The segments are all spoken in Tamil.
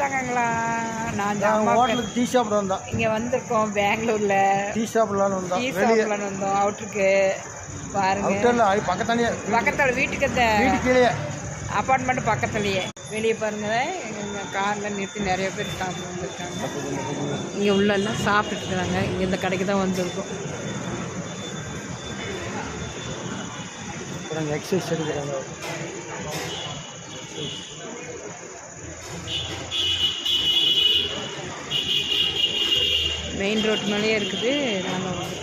தாங்கங்களா. நான் ஹோட்டலுக்கு டீ சாப்பிட வந்தோம். இங்கே வந்திருக்கோம் பெங்களூரில். டீ சாப்பிடலான்னு வந்தோம். டீ சாப்பிடலான்னு வந்தோம் அவுட்டருக்கு. பாருங்க, பக்கத்தில் வீட்டுக்கு அப்பார்ட்மெண்ட் பக்கத்துலேயே வெளியே பாருங்க. எங்கள் காரில் நிறுத்தி நிறைய பேர் சாப்பிட வந்துருக்காங்க. இங்கே உள்ளெல்லாம் சாப்பிட்டுட்டு இருக்கிறாங்க. இங்கே இந்த கடைக்கு தான் வந்திருக்கோம். எக்ஸசைஸ் எடுக்கிறாங்க. மெயின் ரோட் மேலேயே இருக்குது. நாங்கள் வந்து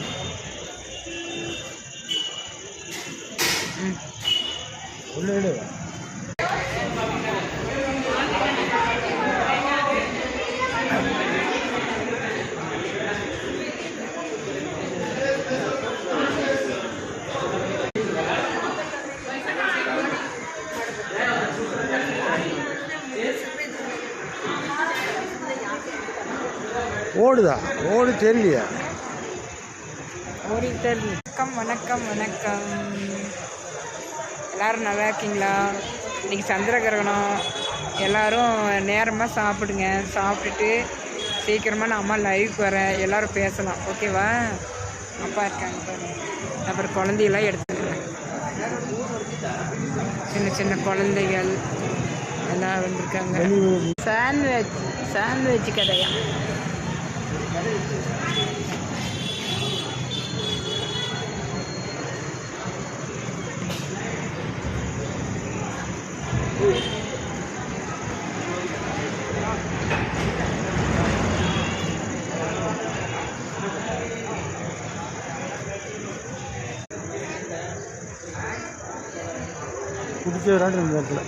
ஓடுதா? ஓடு தெரியலையா? ஓடி தெரியல. வணக்கம் வணக்கம் வணக்கம். எல்லோரும் நல்லா இருக்கீங்களா? இன்றைக்கி சந்திர கிரகணம். எல்லோரும் நேரமாக சாப்பிடுங்க. சாப்பிட்டுட்டு சீக்கிரமாக நான் அம்மா லைவுக்கு வரேன். எல்லோரும் பேசலாம், ஓகேவா? அப்பா இருக்காங்க பாருங்க. அப்புறம் குழந்தையெல்லாம் எடுத்துக்கிறேன். சின்ன சின்ன குழந்தைகள் எல்லாம் வந்திருக்காங்க. சாண்ட்விச் கடையா? குடிச்சு விளையாண்டு இந்த இடத்துல